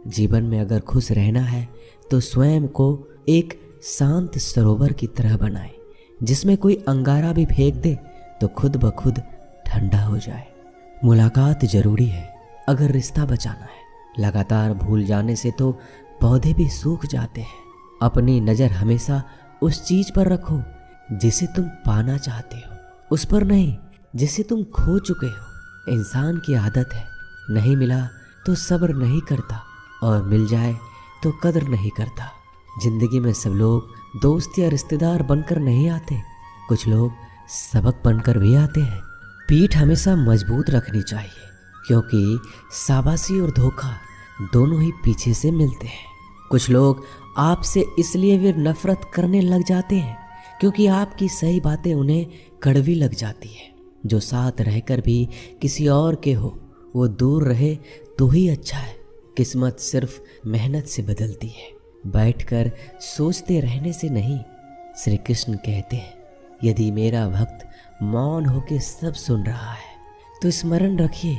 जीवन में अगर खुश रहना है तो स्वयं को एक शांत सरोवर की तरह बनाए, जिसमें कोई अंगारा भी फेंक दे तो खुद ब खुद ठंडा हो जाए। मुलाकात जरूरी है अगर रिश्ता बचाना है। लगातार भूल जाने से तो पौधे भी सूख जाते हैं। अपनी नज़र हमेशा उस चीज़ पर रखो जिसे तुम पाना चाहते हो, उस पर नहीं जिसे तुम खो चुके हो। इंसान की आदत है, नहीं मिला तो सब्र नहीं करता और मिल जाए तो कदर नहीं करता। जिंदगी में सब लोग दोस्त या रिश्तेदार बनकर नहीं आते, कुछ लोग सबक बनकर भी आते हैं। पीठ हमेशा मजबूत रखनी चाहिए, क्योंकि शाबाशी और धोखा दोनों ही पीछे से मिलते हैं। कुछ लोग आपसे इसलिए भी नफरत करने लग जाते हैं क्योंकि आपकी सही बातें उन्हें कड़वी लग जाती है। जो साथ रहकर भी किसी और के हो वो दूर रहे तो ही अच्छा है। किस्मत सिर्फ मेहनत से बदलती है, बैठकर सोचते रहने से नहीं। श्री कृष्ण कहते हैं, यदि मेरा भक्त मौन होकर सब सुन रहा है तो स्मरण रखिए,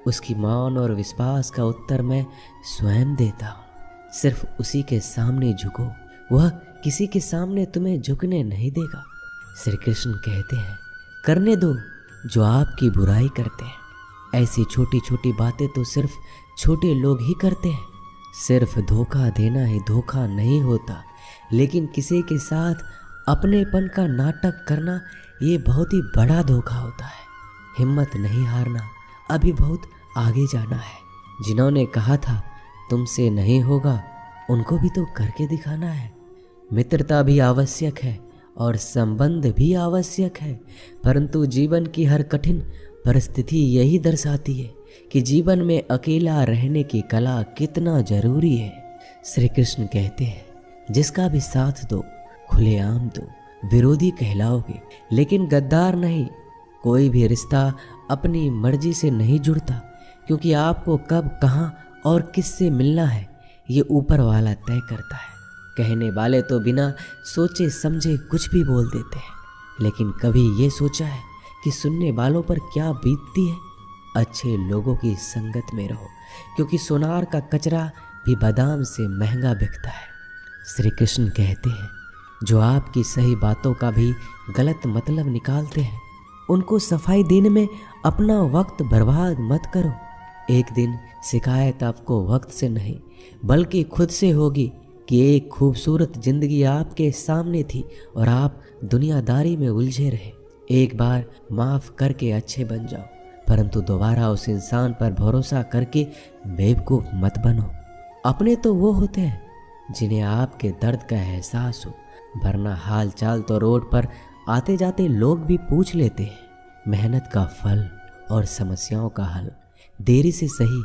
उसकी मौन और विश्वास का उत्तर मैं स्वयं देता हूँ। सिर्फ उसी के सामने झुको, वह किसी के सामने तुम्हें झुकने नहीं देगा। श्री कृष्ण कहते हैं, करने दो जो आपकी बुराई करते हैं। ऐसी छोटी छोटी बातें तो सिर्फ छोटे लोग ही करते हैं। सिर्फ धोखा देना ही धोखा नहीं होता, लेकिन किसी के साथ अपनेपन का नाटक करना ये बहुत ही बड़ा धोखा होता है। हिम्मत नहीं हारना, अभी बहुत आगे जाना है। जिन्होंने कहा था तुमसे नहीं होगा, उनको भी तो करके दिखाना है। मित्रता भी आवश्यक है और संबंध भी आवश्यक है, परंतु जीवन की हर कठिन परिस्थिति यही दर्शाती है कि जीवन में अकेला रहने की कला कितना जरूरी है। श्री कृष्ण कहते हैं, जिसका भी साथ दो खुलेआम दो, विरोधी कहलाओगे लेकिन गद्दार नहीं। कोई भी रिश्ता अपनी मर्जी से नहीं जुड़ता, क्योंकि आपको कब, कहाँ और किससे मिलना है ये ऊपर वाला तय करता है। कहने वाले तो बिना सोचे समझे कुछ भी बोल देते हैं, लेकिन कभी ये सोचा है कि सुनने वालों पर क्या बीतती है। अच्छे लोगों की संगत में रहो, क्योंकि सोनार का कचरा भी बादाम से महंगा बिकता है। श्री कृष्ण कहते हैं, जो आपकी सही बातों का भी गलत मतलब निकालते हैं, उनको सफाई देने में अपना वक्त बर्बाद मत करो। एक दिन शिकायत आपको वक्त से नहीं बल्कि खुद से होगी कि एक खूबसूरत जिंदगी आपके सामने थी और आप दुनियादारी में उलझे रहे। एक बार माफ़ करके अच्छे बन जाओ, परंतु दोबारा उस इंसान पर भरोसा करके बेवकूफ़ मत बनो। अपने तो वो होते हैं जिन्हें आपके दर्द का एहसास हो, वरना हाल चाल तो रोड पर आते जाते लोग भी पूछ लेते हैं। मेहनत का फल और समस्याओं का हल देरी से सही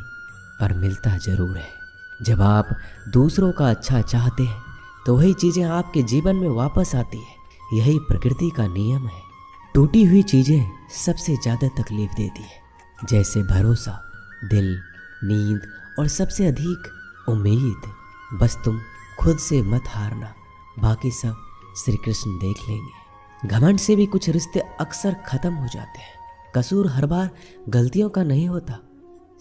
पर मिलता जरूर है। जब आप दूसरों का अच्छा चाहते हैं तो वही चीज़ें आपके जीवन में वापस आती है। यही प्रकृति का नियम है। टूटी हुई चीज़ें सबसे ज़्यादा तकलीफ देती है, जैसे भरोसा, दिल, नींद और सबसे अधिक उम्मीद। बस तुम खुद से मत हारना, बाकी सब श्री कृष्ण देख लेंगे। घमंड से भी कुछ रिश्ते अक्सर ख़त्म हो जाते हैं। कसूर हर बार गलतियों का नहीं होता,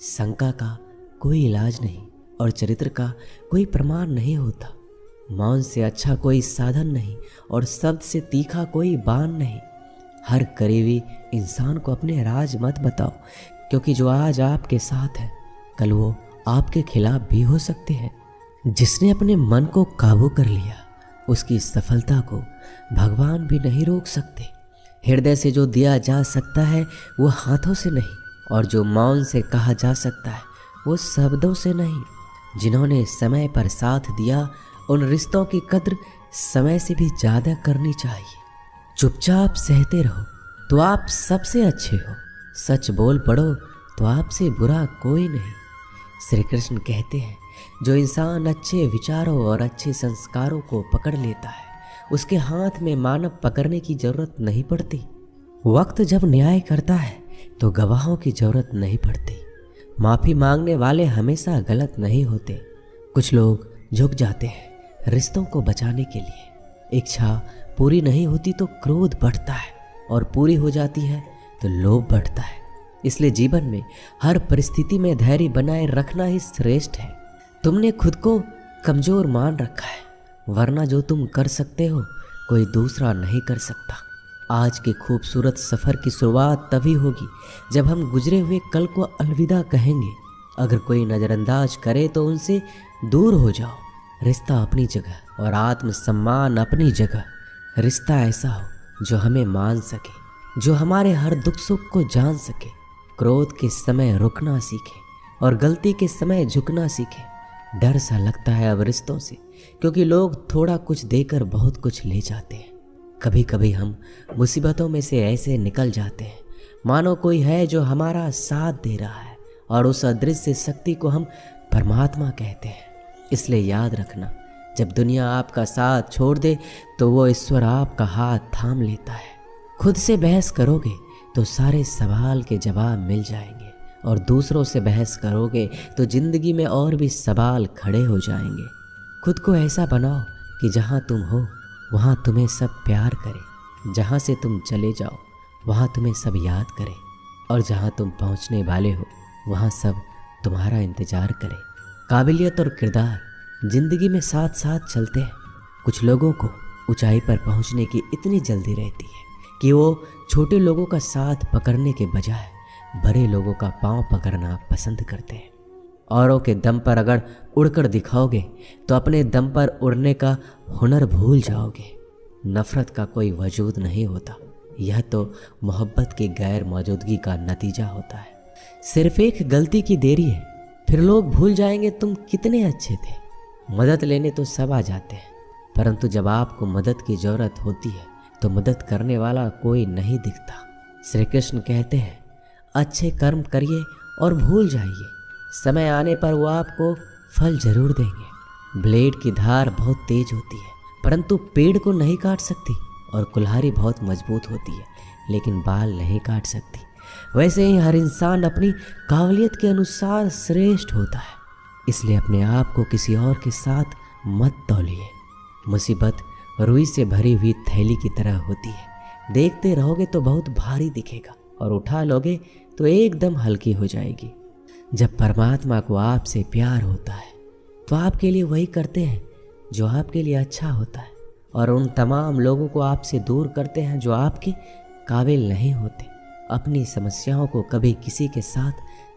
शंका का कोई इलाज नहीं और चरित्र का कोई प्रमाण नहीं होता। मौन से अच्छा कोई साधन नहीं और शब्द से तीखा कोई बाण नहीं। हर करीबी इंसान को अपने राज मत बताओ, क्योंकि जो आज आपके साथ है कल वो आपके खिलाफ भी हो सकते हैं। जिसने अपने मन को काबू कर लिया उसकी सफलता को भगवान भी नहीं रोक सकते। हृदय से जो दिया जा सकता है वो हाथों से नहीं, और जो मौन से कहा जा सकता है वो शब्दों से नहीं। जिन्होंने समय पर साथ दिया उन रिश्तों की कद्र समय से भी ज़्यादा करनी चाहिए। चुपचाप सहते रहो तो आप सबसे अच्छे हो, सच बोल पड़ो तो आपसे बुरा कोई नहीं। श्री कृष्ण कहते हैं, जो इंसान अच्छे विचारों और अच्छे संस्कारों को पकड़ लेता है उसके हाथ में मानव पकड़ने की जरूरत नहीं पड़ती। वक्त जब न्याय करता है तो गवाहों की जरूरत नहीं पड़ती। माफ़ी मांगने वाले हमेशा गलत नहीं होते। कुछ लोग झुक जाते हैं रिश्तों को बचाने के लिए। इच्छा पूरी नहीं होती तो क्रोध बढ़ता है, और पूरी हो जाती है तो लोभ बढ़ता है। इसलिए जीवन में हर परिस्थिति में धैर्य बनाए रखना ही श्रेष्ठ है। तुमने खुद को कमज़ोर मान रखा है, वरना जो तुम कर सकते हो कोई दूसरा नहीं कर सकता। आज के खूबसूरत सफ़र की शुरुआत तभी होगी जब हम गुजरे हुए कल को अलविदा कहेंगे। अगर कोई नज़रअंदाज करे तो उनसे दूर हो जाओ। रिश्ता अपनी जगह और आत्मसम्मान अपनी जगह। रिश्ता ऐसा हो जो हमें मान सके, जो हमारे हर दुख सुख को जान सके, क्रोध के समय रुकना सीखे और गलती के समय झुकना सीखे। डर सा लगता है अब रिश्तों से, क्योंकि लोग थोड़ा कुछ देकर बहुत कुछ ले जाते हैं। कभी कभी हम मुसीबतों में से ऐसे निकल जाते हैं मानो कोई है जो हमारा साथ दे रहा है, और उस अदृश्य शक्ति को हम परमात्मा कहते हैं। इसलिए याद रखना, जब दुनिया आपका साथ छोड़ दे तो वो ईश्वर आपका हाथ थाम लेता है। खुद से बहस करोगे तो सारे सवाल के जवाब मिल जाएंगे, और दूसरों से बहस करोगे तो जिंदगी में और भी सवाल खड़े हो जाएंगे। खुद को ऐसा बनाओ कि जहाँ तुम हो वहाँ तुम्हें सब प्यार करे, जहाँ से तुम चले जाओ वहाँ तुम्हें सब याद करे, और जहाँ तुम पहुँचने वाले हो वहाँ सब तुम्हारा इंतज़ार करे। काबिलियत और किरदार ज़िंदगी में साथ साथ चलते हैं। कुछ लोगों को ऊंचाई पर पहुँचने की इतनी जल्दी रहती है कि वो छोटे लोगों का साथ पकड़ने के बजाय बड़े लोगों का पांव पकड़ना पसंद करते हैं। औरों के दम पर अगर उड़कर दिखाओगे तो अपने दम पर उड़ने का हुनर भूल जाओगे। नफ़रत का कोई वजूद नहीं होता, यह तो मोहब्बत की गैर मौजूदगी का नतीजा होता है। सिर्फ एक गलती की देरी है, फिर लोग भूल जाएंगे तुम कितने अच्छे थे। मदद लेने तो सब आ जाते हैं, परंतु जब आपको मदद की ज़रूरत होती है तो मदद करने वाला कोई नहीं दिखता। श्री कृष्ण कहते हैं, अच्छे कर्म करिए और भूल जाइए, समय आने पर वो आपको फल जरूर देंगे। ब्लेड की धार बहुत तेज होती है, परंतु पेड़ को नहीं काट सकती, और कुल्हाड़ी बहुत मजबूत होती है, लेकिन बाल नहीं काट सकती। वैसे ही हर इंसान अपनी काबिलियत के अनुसार श्रेष्ठ होता है। इसलिए अपने आप को किसी और के साथ मत तौलिए। मुसीबत रुई से भरी हुई थैली की तरह होती है, देखते रहोगे तो बहुत भारी दिखेगा, और उठा लोगे तो एकदम हल्की हो जाएगी। जब परमात्मा को आपसे प्यार होता है तो आपके लिए वही करते हैं जो आपके लिए अच्छा होता है, और उन तमाम लोगों को आपसे दूर करते हैं जो आपके काबिल नहीं होते। अपनी समस्याओं को कभी किसी के साथ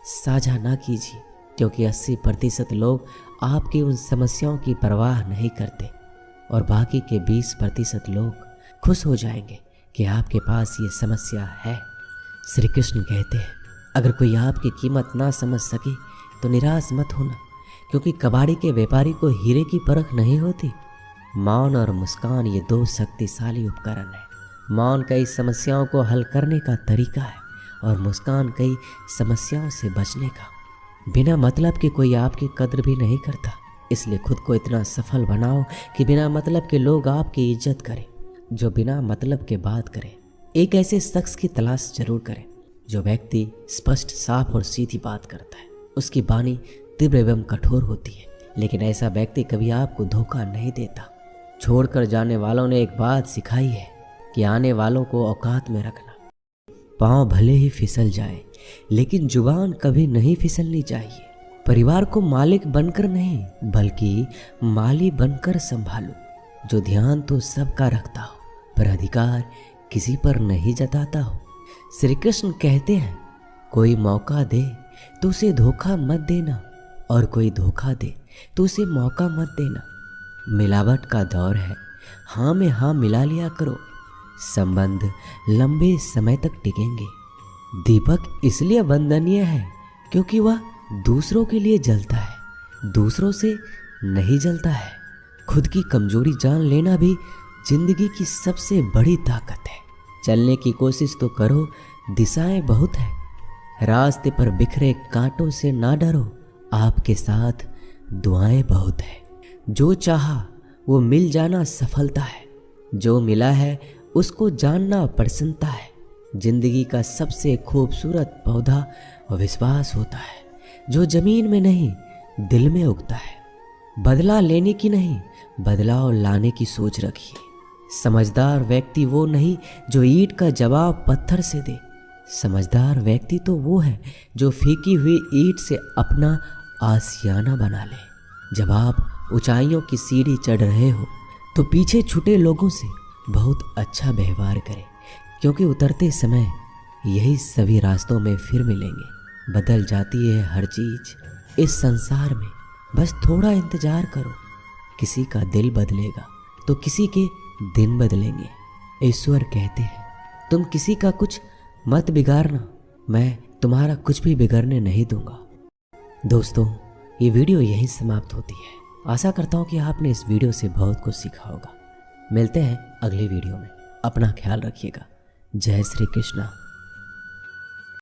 साझा ना कीजिए, क्योंकि 80% लोग आपकी उन समस्याओं की परवाह नहीं करते, और बाकी के 20% लोग खुश हो जाएंगे कि आपके पास ये समस्या है। श्री कृष्ण कहते हैं, अगर कोई आपकी कीमत ना समझ सके तो निराश मत होना, क्योंकि कबाड़ी के व्यापारी को हीरे की परख नहीं होती। मौन और मुस्कान ये दो शक्तिशाली उपकरण हैं। मौन कई समस्याओं को हल करने का तरीका है, और मुस्कान कई समस्याओं से बचने का। बिना मतलब के कोई आपकी कद्र भी नहीं करता, इसलिए खुद को इतना सफल बनाओ कि बिना मतलब के लोग आपकी इज्जत करें। जो बिना मतलब के बात करे, एक ऐसे शख्स की तलाश जरूर करें जो व्यक्ति स्पष्ट, साफ और सीधी बात करता है। उसकी वाणी तीव्र एवं कठोर होती है, लेकिन ऐसा व्यक्ति कभी आपको धोखा नहीं देता। छोड़कर जाने वालों ने एक बात सिखाई है कि आने वालों को औकात में रखना। पाँव भले ही फिसल जाए, लेकिन जुबान कभी नहीं फिसलनी चाहिए। परिवार को मालिक बनकर नहीं, बल्कि माली बनकर संभालो, जो ध्यान तो सबका रखता हो पर अधिकार किसी पर नहीं जताता हो। श्री कृष्ण कहते हैं, कोई मौका दे तो उसे धोखा मत देना, और कोई धोखा दे तो उसे मौका मत देना। मिलावट का दौर है, हाँ में हाँ मिला लिया करो, संबंध लंबे समय तक टिकेंगे। दीपक इसलिए वंदनीय है क्योंकि वह दूसरों के लिए जलता है, दूसरों से नहीं जलता है। खुद की कमजोरी जान लेना भी जिंदगी की सबसे बड़ी ताकत है। चलने की कोशिश तो करो, दिशाएं बहुत है। रास्ते पर बिखरे कांटों से ना डरो, आपके साथ दुआएं बहुत है। जो चाहा वो मिल जाना सफलता है, जो मिला है उसको जानना प्रसन्नता है। जिंदगी का सबसे खूबसूरत पौधा विश्वास होता है, जो जमीन में नहीं दिल में उगता है। बदला लेने की नहीं, बदलाव लाने की सोच रखिए। समझदार व्यक्ति वो नहीं जो ईंट का जवाब पत्थर से दे। समझदार व्यक्ति तो वो है जो फीकी हुई ईंट से अपना आशियाना बना ले। जब आप ऊंचाइयों की सीढ़ी चढ़ रहे हो तो पीछे छूटे लोगों से बहुत अच्छा व्यवहार करें, क्योंकि उतरते समय यही सभी रास्तों में फिर मिलेंगे। बदल जाती है हर चीज इस संसार में, बस थोड़ा इंतजार करो। किसी का दिल बदलेगा तो किसी के दिन बदलेंगे। ईश्वर कहते हैं तुम किसी का कुछ मत बिगाड़ना, मैं तुम्हारा कुछ भी बिगड़ने नहीं दूंगा। दोस्तों, ये वीडियो यहीं समाप्त होती है। आशा करता हूँ कि आपने इस वीडियो से बहुत कुछ सीखा होगा। मिलते हैं अगले वीडियो में। अपना ख्याल रखिएगा। जय श्री कृष्णा।